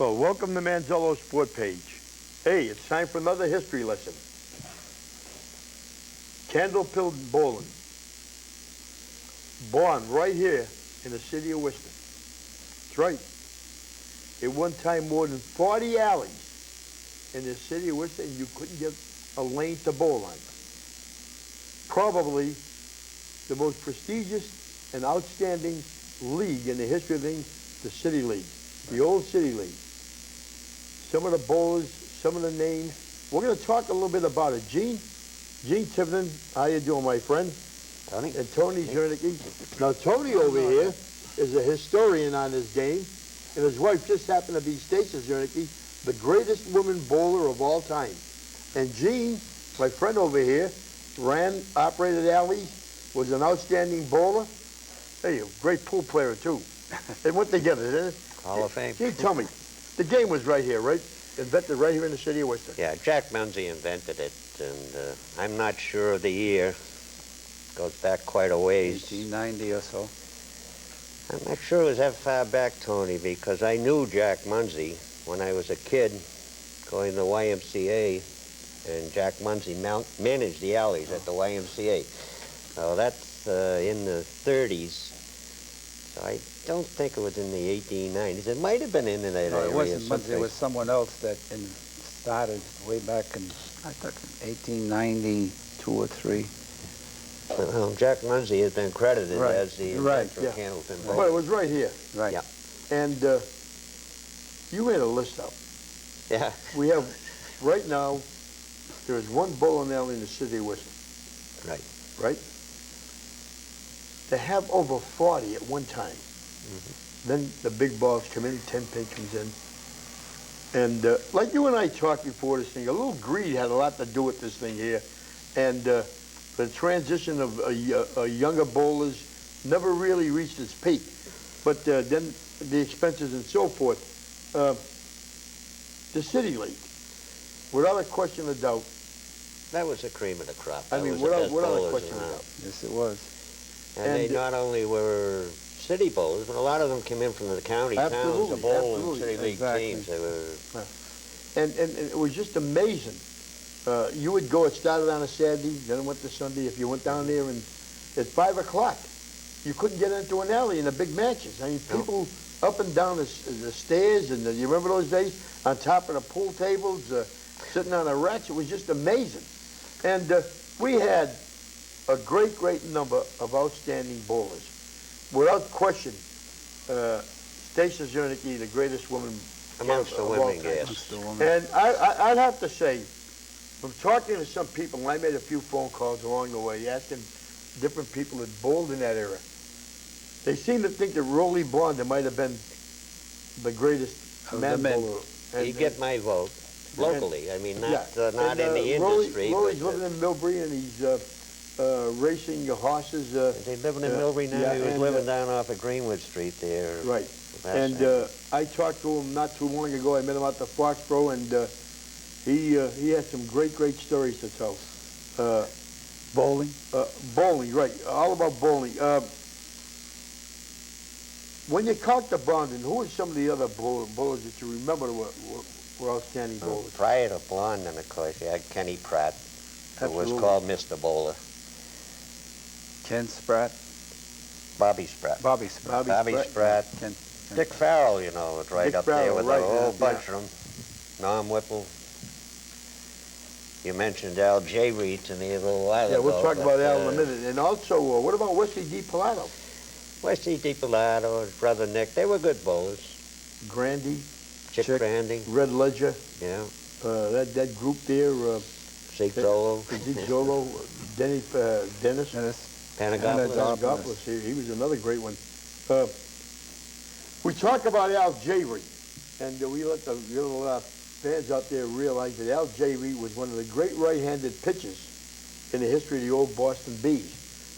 Well, welcome to Manzello's Sport Page. Hey, it's time for another history lesson. Candlepill Bowling. Born right here in the city of Worcester. That's right. At one time, more than 40 alleys in the city of Worcester, and you couldn't get a lane to bowl on. Probably the most prestigious and outstanding league in the history of things, the City League, the old City League. Some of the bowlers, some of the names. We're going to talk a little bit about it. Gene Tiverton, how you doing, my friend? Tony? And Tony Czernicki. Now, Tony over here is a historian on this game, and his wife just happened to be Stasia Czernicki, the greatest woman bowler of all time. And Gene, my friend over here, operated alleys, was an outstanding bowler. Hey, a great pool player, too. They went together, didn't it? Hall of Fame. Gene, tell me, the game was right here, right? Invented right here in the city of Worcester. Yeah, Jack Manzello invented it, and I'm not sure of the year. Goes back quite a ways. 1890 or so. I'm not sure it was that far back, Tony, because I knew Jack Manzello when I was a kid going to the YMCA, and Jack Manzello managed the alleys at the YMCA. So that's in the 30s. So I don't think it was in the 1890s. It might have been in that area. No, it wasn't someplace. It was someone else that started way back in, I thought, 1892 or 3. Well, Jack Manzello has been credited as the inventor of Candlepill bowling. But it was right here. Right. Yeah. And you made a list out. Yeah. We have, right now, there is one bowling alley in the city of Worcester. Right. Right? They have over 40 at one time. Then the big balls come in, 10 pin comes in. And like you and I talked before this thing, a little greed had a lot to do with this thing here. And the transition of younger bowlers never really reached its peak. But then the expenses and so forth. The City League, without a question of doubt. That was the cream of the crop. I That mean, was the without best a bowlers question of around. doubt. Yes, it was. And they not only were city bowlers, but a lot of them came in from the county towns to bowl in City League teams. They were... And it was just amazing. You would go, it started on a Saturday, then it went to Sunday. If you went down there and at 5 o'clock, you couldn't get into an alley in the big matches. I mean, people up and down the stairs, and you remember those days? On top of the pool tables, sitting on the racks. It was just amazing. And we had a great number of outstanding bowlers. Without question, Stasia Czernicki, the greatest woman amongst the women, yes. And I'd have to say, from talking to some people, and I made a few phone calls along the way, asking different people that bowled in that era, they seem to think that Rolly Blonder might have been the greatest man bowler. You get my vote locally. I mean, not in the industry. Rolly's living in Millbury, and he's racing horses. He's living in Millbury now. Yeah, he was living down off of Greenwood Street there. Right. And I talked to him not too long ago. I met him out the Foxborough, and he has some great stories to tell. Bowling? Bowling, right. All about bowling. When you count the Blondin, who are some of the other bowlers that you remember were outstanding bowlers? Prior to Blondin, of course, you had Kenny Pratt, who was called Mr. Bowler. Ken Spratt? Bobby Spratt. Bobby Spratt. Bobby Spratt. Dick Farrell, you know, was right up there with a whole bunch of them. Norm Whipple. You mentioned Al J. Reed to me a little while ago. Yeah, we'll talk about Al in a minute. And also, what about Wesley D. Pilato? Wesley D. Pilato, his brother Nick, they were good bowlers. Grandy. Chick Grandy. Red Ledger. Yeah. That group there. Zeke Zolo. Zeke Zolo. Dennis. Panagopoulos. He was another great one. We talk about Al J. Reed, and we let the fans out there realize that Al J. Reed was one of the great right-handed pitchers in the history of the old Boston Bees.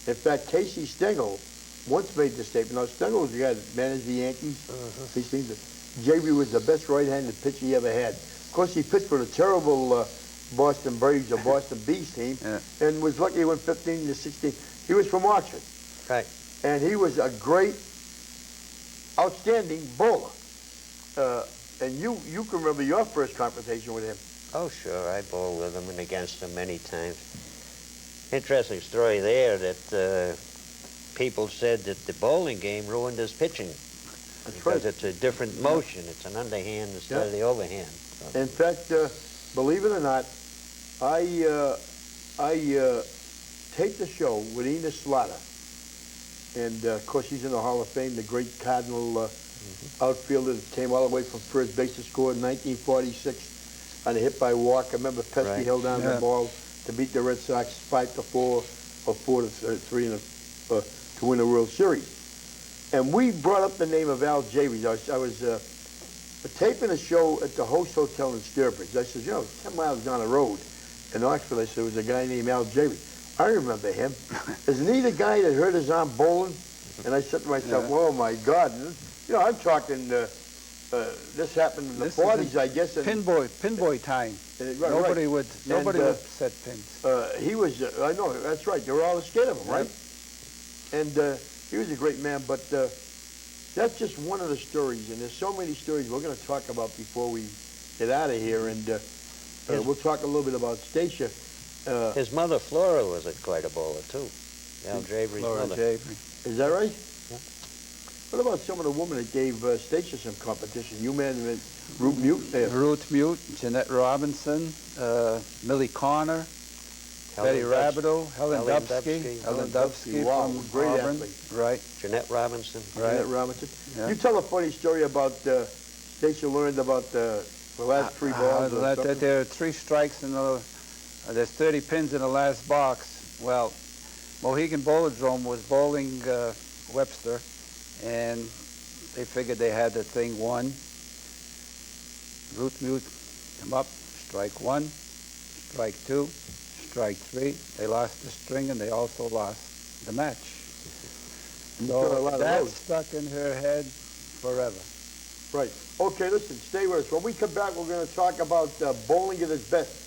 In fact, Casey Stengel once made the statement. Now, Stengel was the guy that managed the Yankees. He seemed that J. Reed was the best right-handed pitcher he ever had. Of course, he pitched for the terrible Boston Braves or Boston Bees team, and was lucky he went 15 to 16. He was from Oxford. Right. And he was a great, outstanding bowler. And you can remember your first confrontation with him. Oh, sure. I bowled with him and against him many times. Interesting story there that people said that the bowling game ruined his pitching. That's Because right. it's a different motion. It's an underhand instead of the overhand. So. In fact, believe it or not, I taped the show with Enos Slaughter. And, of course, he's in the Hall of Fame, the great Cardinal outfielder that came all the way from first base to score in 1946 on a hit by walk. I remember Pesky Right. held down the ball to beat the Red Sox 5-4 or 4-3 to win the World Series. And we brought up the name of Al Javies. I was taping a show at the Host Hotel in Sturbridge. I said, 10 miles down the road in Oxford, I said, there was a guy named Al Javies. I remember him. Isn't he the guy that hurt his arm bowling? And I said to myself, oh, my God. I'm talking, this happened in the 40s, I guess. Pinboy time. Nobody would set pins. He was, I know, that's right. They were all scared of him, right? And he was a great man, but that's just one of the stories. And there's so many stories we're going to talk about before we get out of here. And we'll talk a little bit about Stacia. His mother, Flora, was quite a bowler, too. Al Javery's mother. Is that right? Yeah. What about some of the women that gave Stacia some competition? You men, Ruth Mute? Ruth Mute, Jeanette Robinson, Millie Connor, Betty Rabideau, Helen Dubsky wow, from great Auburn. athlete. Right. Jeanette Robinson. Right. Jeanette Robinson. Yeah. You tell a funny story about Stacia learned about the last three balls. There are 3 strikes in there's 30 pins in the last box. Well, Mohegan Bowlerdrome was bowling Webster, and they figured they had the thing won. Ruth Mute come up, strike 1, strike 2, strike 3. They lost the string, and they also lost the match. So that stuck in her head forever. Right. Okay, listen, stay with us. When we come back, we're going to talk about bowling at its best.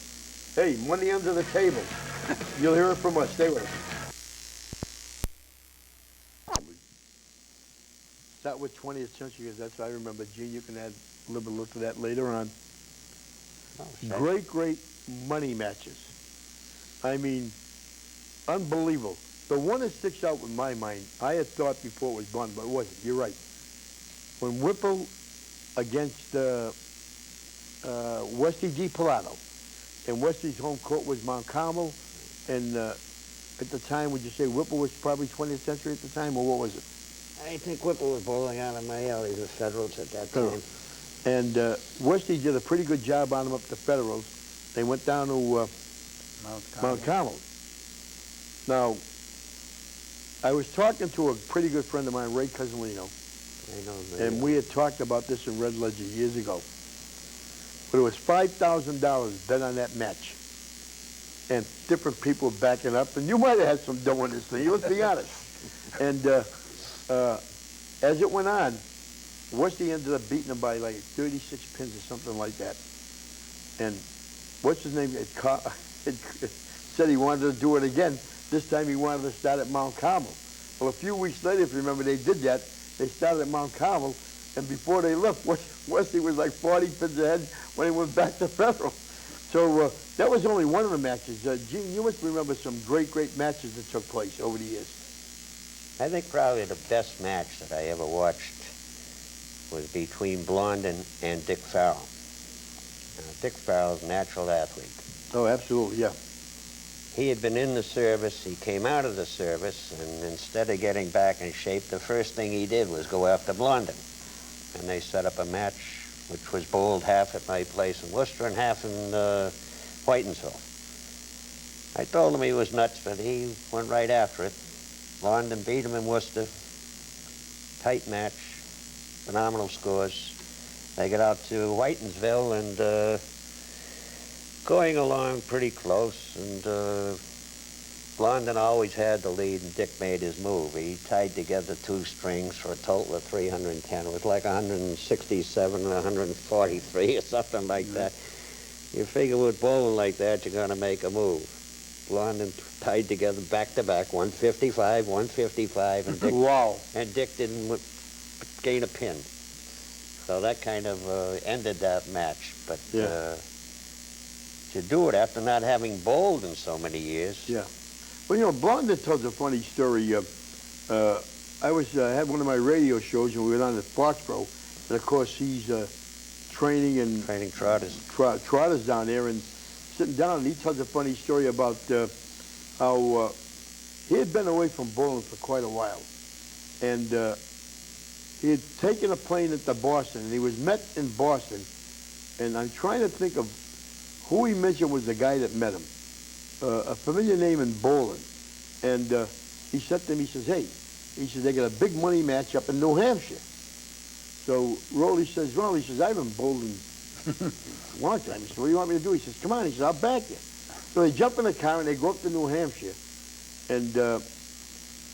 Hey, money under the table. You'll hear it from us. Stay with us. Start with 20th century, because that's what I remember. Gene, you can add a little bit to that later on. Oh, great money matches. I mean, unbelievable. The one that sticks out in my mind, I had thought before it was gone, but it wasn't. You're right. When Whipple against Westy D. Pilato, and Westy's home court was Mount Carmel, and at the time, would you say Whipple was probably 20th century at the time, or what was it? I think Whipple was bowling out of my alley, the Federals at that time. And Westy did a pretty good job on him up the Federals. They went down to Mount Carmel. Now, I was talking to a pretty good friend of mine, Ray Cosolino, and we had talked about this in Red Ledger years ago. But it was $5,000 bet on that match. And different people backing up. And you might have had some dough in this thing, let's be honest. And as it went on, Westy ended up beating him by like 36 pins or something like that. And what's his name? It said he wanted to do it again. This time he wanted to start at Mount Carmel. Well, a few weeks later, if you remember, they did that. They started at Mount Carmel, and before they left, Westy was like 40 pins ahead when he went back to Federal. So that was only one of the matches. Gene, you must remember some great matches that took place over the years. I think probably the best match that I ever watched was between Blondin and Dick Farrell. Dick Farrell's a natural athlete. Oh, absolutely, yeah. He had been in the service, he came out of the service, and instead of getting back in shape, the first thing he did was go after Blondin. And they set up a match which was bowled half at my place in Worcester and half in Whitensville. I told him he was nuts, but he went right after it. Blondin beat him in Worcester. Tight match, phenomenal scores. They got out to Whitensville and going along pretty close, and Blondin always had the lead, and Dick made his move. He tied together 2 strings for a total of 310. It was like 167 or 143 or something like that. You figure with bowling like that, you're going to make a move. Blondin tied together back-to-back, 155, 155, and Dick, wow. And Dick didn't gain a pin. So that kind of ended that match. But Yeah. to do it after not having bowled in so many years. Yeah. Well, you know, Blondin tells a funny story. I was had one of my radio shows, and we went on at Foxborough, and of course he's training Trotters. trotters down there, and sitting down, and he tells a funny story about how he had been away from bowling for quite a while, and he had taken a plane into Boston, and he was met in Boston, and I'm trying to think of who he mentioned was the guy that met him, a familiar name in bowling, and he said to him, he says, hey, he says, they got a big money match up in New Hampshire. So Rolly says, I haven't bowled in a long time. He said, what do you want me to do? He says, come on. He says, I'll back you. So they jump in the car and they go up to New Hampshire, and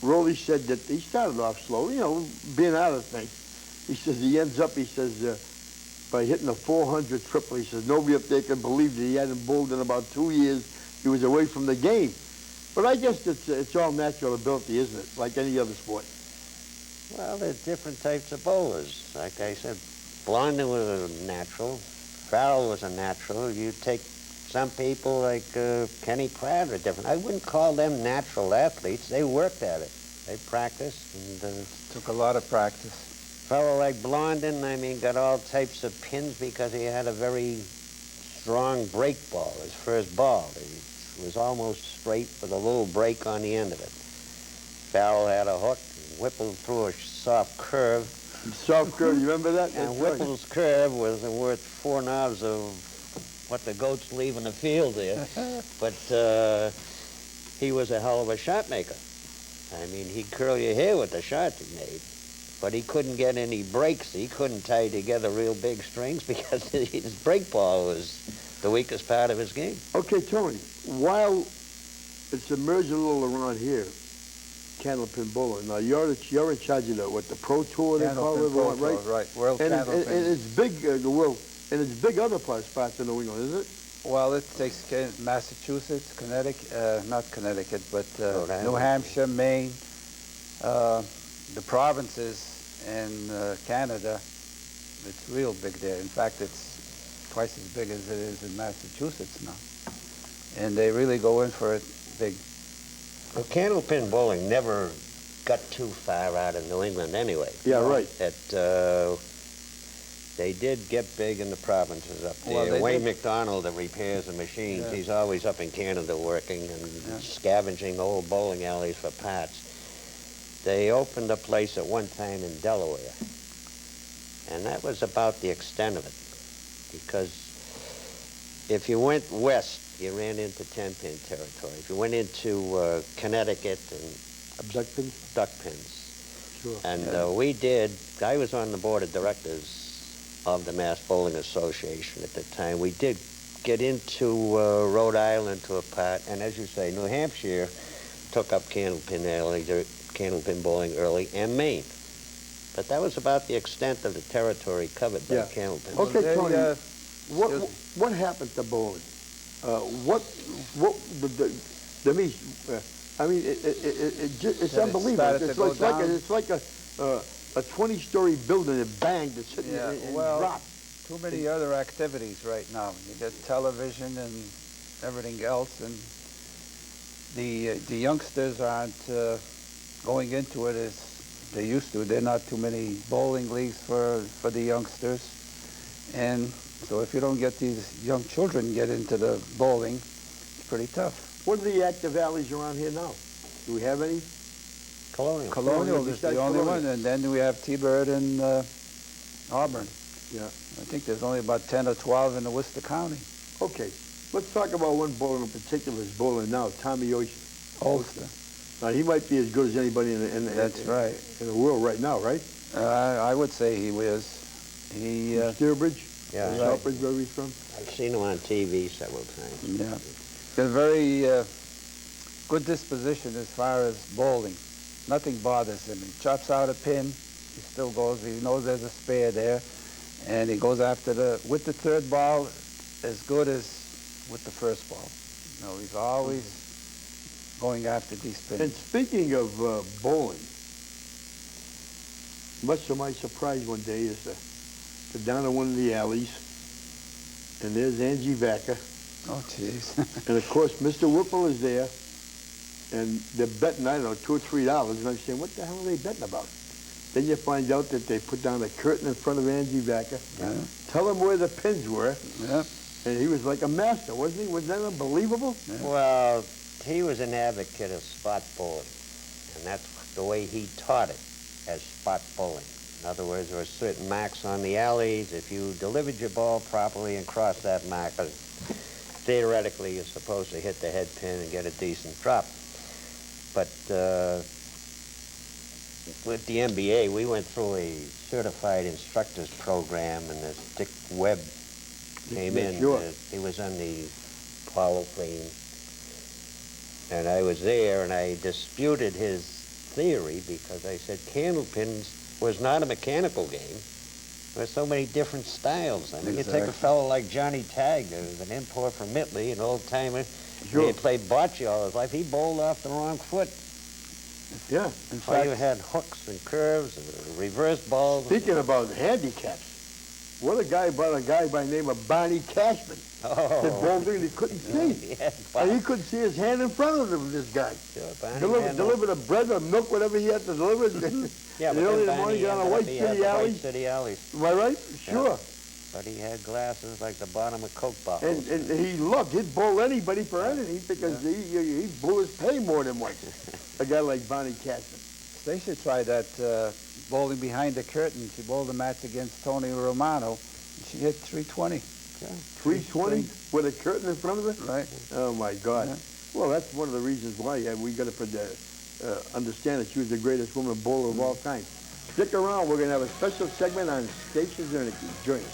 Rolly said that he started off slow, you know, being out of things. He says he ends up, he says, by hitting a 400 triple. He says nobody up there can believe that he hadn't bowled in about 2 years. He was away from the game. But I guess it's all natural ability, isn't it? Like any other sport. Well, there's different types of bowlers. Like I said, Blondin was a natural. Farrell was a natural. You take some people like Kenny Pratt are different. I wouldn't call them natural athletes. They worked at it. They practiced. And Took a lot of practice. fellow like Blondin, I mean, got all types of pins because he had a very strong break ball, his first ball. It was almost straight with a little break on the end of it. Farrell had a hook, Whipple threw a soft curve. Soft curve, you remember that? And That's right. Whipple's curve was worth 4 knobs of what the goats leave in the field there. But he was a hell of a shot maker. I mean, he'd curl your hair with the shots he made. But he couldn't get any breaks. He couldn't tie together real big strings because his break ball was the weakest part of his game. Okay, Tony, while it's emerging a little around here, Candlepin Bowling, now you're in charge of the Pro Tour, they call it, Pro right? Tour, right, World And Candlepin. it's big, the world, and it's big other spots in New England, isn't it? Well, it takes Massachusetts, Connecticut, not Connecticut, but New Island. Hampshire, Maine, the provinces, and Canada. It's real big there. In fact, it's twice as big as it is in Massachusetts now. And they really go in for it big. Well, Candlepin bowling never got too far out of New England anyway. Yeah, right. They did get big in the provinces up there. Well, Wayne did. McDonald that repairs the machines, Yeah. he's always up in Canada working and scavenging old bowling alleys for parts. They opened a place at one time in Delaware, and that was about the extent of it, because if you went west, you ran into 10-pin territory. If you went into Connecticut and Duck pins? duck pins. Sure. And I was on the board of directors of the Mass Bowling Association at the time. We did get into Rhode Island to a part, and as you say, New Hampshire took up Candlepin bowling early, and Maine. But that was about the extent of the territory covered by Candlepin. Okay, They, Tony, excuse me. what happened to bowling? I mean, it's That it unbelievable. started to go down? It's like a 20-story building that banged, it's sitting Yeah, and well, dropped. too many other activities right now. You get television and everything else, and the youngsters aren't going into it as they used to. There are not too many bowling leagues for the youngsters, and so if you don't get these young children get into the bowling, it's pretty tough. What are the active alleys around here now? Do we have any? Colonial. Colonial is besides the only Colonial. one, and then we have T-Bird and Auburn. Yeah. I think there's only about 10 or 12 in the Worcester County. Okay, let's talk about one bowler in particular who's bowling now, Tommy Oyster. Ulster. Now, he might be as good as anybody in Right. the world right now, right? I would say he was. He, Steerbridge? Yeah. Right. Southbridge, where he's from? I've seen him on TV several times. yeah, got a very good disposition as far as bowling. Nothing bothers him. He chops out a pin. He still goes. He knows there's a spare there, and he goes after with the third ball as good as with the first ball. You know, he's always going after these pins. And speaking of bowling, much to my surprise one day is down in one of the alleys, and there's Angie Vaca. Oh, jeez. And of course, Mr. Whipple is there, and they're betting, I don't know, $2 or $3, and I'm saying, what the hell are they betting about? Then you find out that they put down a curtain in front of Angie Vaca, Yeah. tell him where the pins were, Yep. and he was like a master, wasn't he? Wasn't that unbelievable? Yeah. Well, he was an advocate of spot bowling, and that's the way he taught it, as spot bowling. In other words, there were certain marks on the alleys. If you delivered your ball properly and crossed that mark, theoretically, you're supposed to hit the head pin and get a decent drop. But with the NBA, we went through a certified instructors program, and this Dick Webb came Yeah, in. sure. He was on the Hall of Fame. And I was there, and I disputed his theory because I said candlepins was not a mechanical game. There's so many different styles. I mean, you take a Exactly. fellow like Johnny Tagg, who was an import from Italy, an old-timer. Sure. He played bocce all his life. He bowled off the wrong foot. Yeah. In All you fact, had hooks and curves and reverse balls. Speaking about handicaps, what a guy by the name of Barney Cashman. That Oh, ball thing he couldn't see. yeah. And he couldn't see his hand in front of him, this guy. Sure, Barney Deliver, had no- deliver the bread or milk, whatever he had to deliver. Yeah, And but early in then the morning, Barney get on a ended White up- he had City the alley. White City alleys. Am I right? Sure. But he had glasses like the bottom of Coke And, bottles. and he loved, he'd bowl anybody for anything because he blew his pay more than once. A guy like Barney Cashman. Stacia tried that bowling behind the curtain. She bowled a match against Tony Romano. And she hit 320. 320 with a curtain in front of it? Right. Oh, my God. Yeah. Well, that's one of the reasons why we got to understand that she was the greatest woman bowler of all time. Stick around. We're going to have a special segment on Stasia Czernicki. Join us.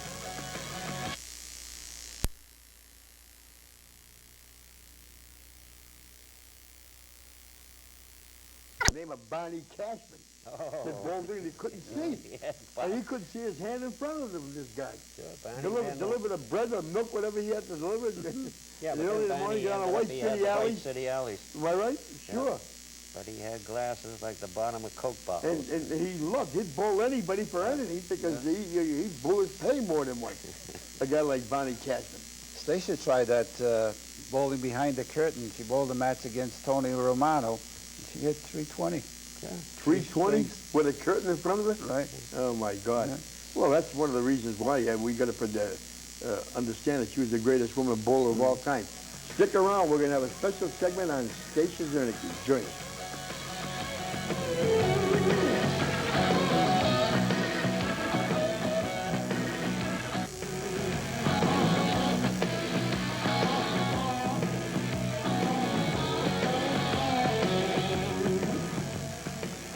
The name of Barney Cashman. The ball thing he couldn't see. Yeah, And he couldn't see his hand in front of him, this guy. sure, Barney Deliver, had no- deliver the bread or milk, whatever he had to deliver. Yeah, And but early in then the Barney morning, get on a ended White up- he had City the alley. White City alleys. Am I right? Sure. But he had glasses like the bottom of Coke bottles. And he loved, he'd bowl anybody for anything because he blew his pay more than once. A guy like Barney Cashman. Stacia tried that bowling behind the curtain. She bowled a match against Tony Romano. And she hit 320. 320 with a curtain in front of it? Right. Oh, my God. Yeah. Well, that's one of the reasons why we got to understand that she was the greatest woman bowler of all time. Stick around. We're going to have a special segment on Stasia Czernicki. Join us.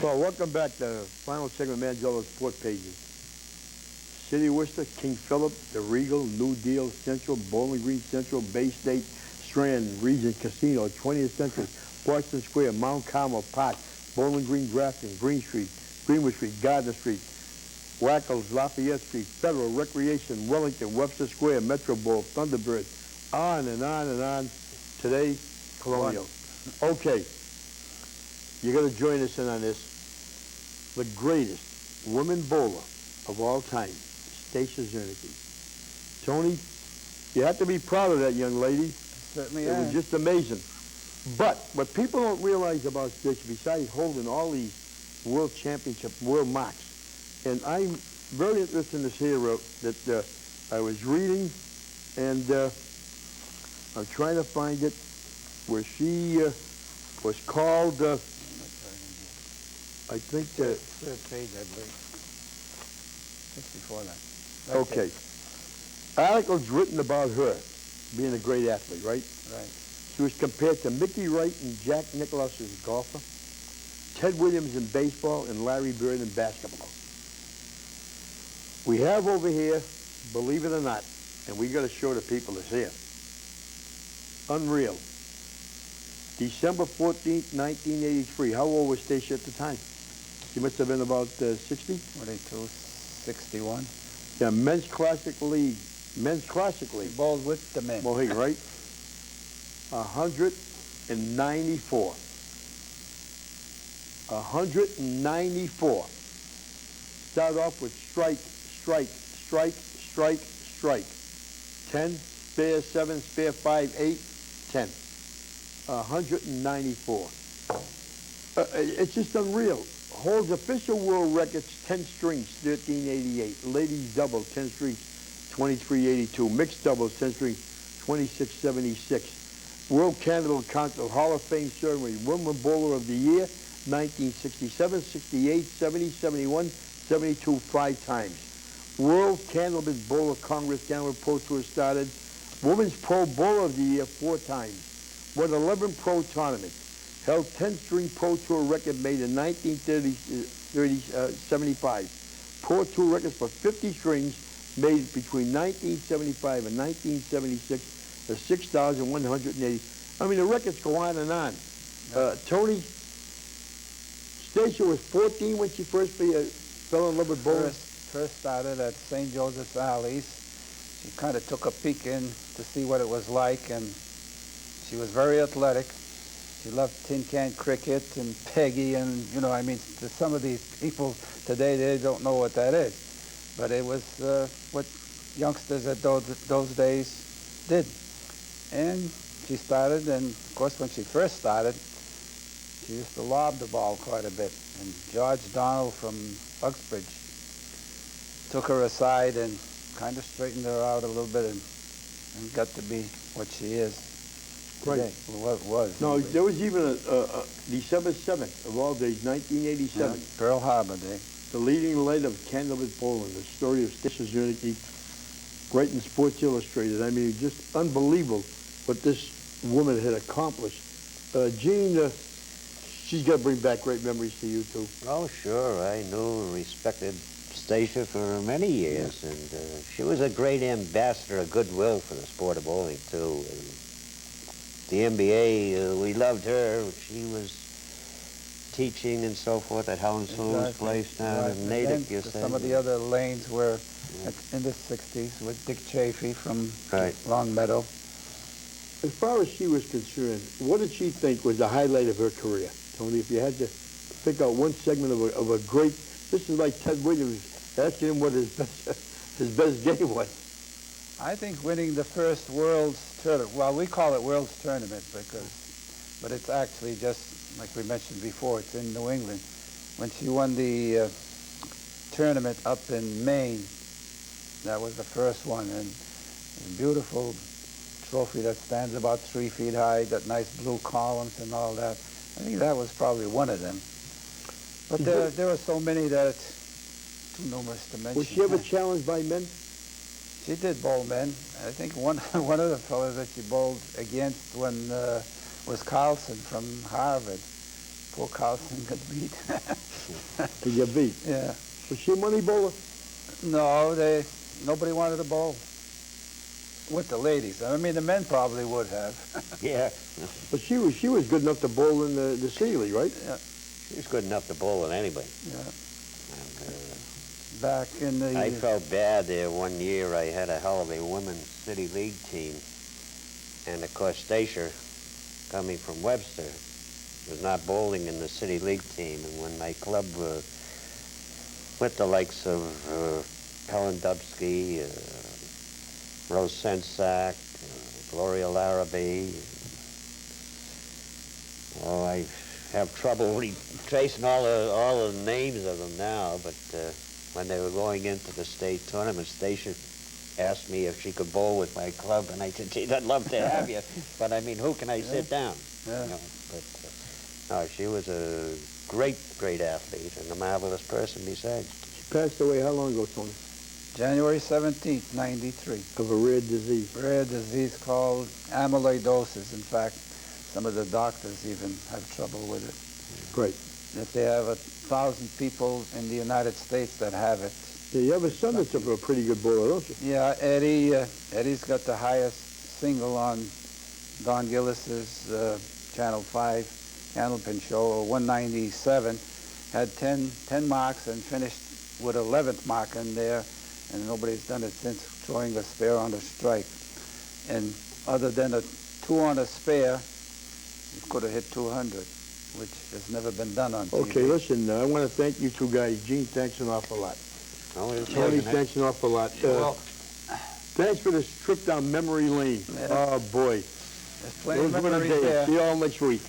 Well, welcome back to the final segment of Manzello's Sport Pages. City of Worcester, King Philip, the Regal, New Deal, Central, Bowling Green Central, Bay State, Strand, Regent Casino, 20th Century, Boston Square, Mount Carmel Park, Bowling Green, Grafton, Green Street, Greenwood Street, Gardner Street, Waco, Lafayette Street, Federal, Recreation, Wellington, Webster Square, Metro Bowl, Thunderbird, on and on and on. Today, Colonial. Okay, you're going to join us in on this. The greatest woman bowler of all time, Stasia Czernicki. Tony, you have to be proud of that young lady. Certainly It was am. just amazing. But what people don't realize about Stacia, besides holding all these world championship, world marks, and I'm very interested in this hero that I was reading, and I'm trying to find it, where she was called, I think, Third page, I believe. Just before that. okay. Articles written about her being a great athlete, right? Right. She was compared to Mickey Wright and Jack Nicklaus as a golfer, Ted Williams in baseball, and Larry Bird in basketball. We have over here, believe it or not, and we got to show the people this here. Unreal. December 14th, 1983. How old was Stacia at the time? She must have been about 60. 22, 61. Yeah, Men's Classic League. Men's Classic League. Bowled with the men. Well, hey, right? 194. 194. Start off with strike, strike, strike, strike, strike. 10, spare 7, spare 5, 8, 10. 194. It's just unreal. Holds official world records, 10 strings, 1388. Ladies double, 10 strings, 2382. Mixed doubles, 10 strings, 2676. World Candle Council Hall of Fame ceremony. Woman Bowler of the Year, 1967, 68, 70, 71, 72, 5 times. World Candlemas Bowler Congress, Candlemas Pro Tour started. Women's Pro Bowler of the Year, 4 times. Won 11 pro tournaments. Held 10-string Pro Tour record made in 1975. Pro Tour records for 50 strings made between 1975 and 1976. The 6,180. I mean, the records go on and on. Tony, Stacia was 14 when she first fell in love with bowling. First started at St. Joseph's Alleys. She kind of took a peek in to see what it was like, and she was very athletic. She loved tin can cricket and Peggy, and I mean, to some of these people today, they don't know what that is, but it was what youngsters at those days did. And she started, and of course, when she first started, she used to lob the ball quite a bit. And George Donald from Uxbridge took her aside and kind of straightened her out a little bit, and got to be what she is today. Right. Well, what was. No, there was even a December 7th of all days, 1987. Yeah, Pearl Harbor Day. The leading light of Candlemas bowling, the story of Stasia Czernicki, right in Sports Illustrated. I mean, just unbelievable what this woman had accomplished. Gene, she's got to bring back great memories to you, too. Oh, sure. I knew and respected Stacia for many years, and she was a great ambassador of goodwill for the sport of bowling, too. And the NBA, we loved her. She was teaching and so forth at Helen Sewell's place down in Natick, you said. Some of the other lanes were in the 60s with Dick Chafee from Long Meadow. As far as she was concerned, what did she think was the highlight of her career? Tony, if you had to pick out one segment of a great, this is like Ted Williams asking him what his best game was. I think winning the first World's Tournament, well, we call it World's Tournament but it's actually just, like we mentioned before, it's in New England. When she won the tournament up in Maine, that was the first one, and a beautiful trophy that stands about 3 feet high, got nice blue columns and all that. I think that was probably one of them. But there were so many that it's too numerous to mention. Was she ever challenged by men? She did bowl men. I think one of the fellows that she bowled against was Carlson from Harvard. Poor Carlson got beat. He got beat? Yeah. Was she a money bowler? No, nobody wanted to bowl with the ladies. I mean, the men probably would have. Yeah. But she was good enough to bowl in the City League, right? Yeah. She was good enough to bowl with anybody. Yeah. And, back in the... I felt bad there one year. I had a hell of a women's City League team. And, of course, Stacia, coming from Webster, was not bowling in the City League team. And when my club, with the likes of Helen Dubsky, Rose Sensak, Gloria Larrabee, oh, I have trouble tracing all the names of them now, but when they were going into the state tournament, Stacia asked me if she could bowl with my club, and I said, geez, I'd love to have you, but I mean, who can I sit down? Yeah. But no, she was a great, great athlete and a marvelous person besides. She passed away how long ago, Tony? January 17th, 93. Of a rare disease. Rare disease called amyloidosis. In fact, some of the doctors even have trouble with it. Great. That they have 1,000 people in the United States that have it. Yeah, you have a son that's a pretty good bowler, don't you? Yeah, Eddie's got the highest single on Don Gillis's Channel 5 Candlepin show, 197. Had 10 marks and finished with 11th mark in there, and nobody's done it since, throwing a spare on a strike. And other than a 2 on a spare, you could have hit 200, which has never been done on TV. Okay, listen, I want to thank you two guys. Gene, thanks an awful lot. Oh, it was Tony, wasn't it? thanks an awful lot. Well, Thanks for this trip down memory lane. Yeah. Oh, boy. there's plenty of Those were the memories days. there. See you all next week.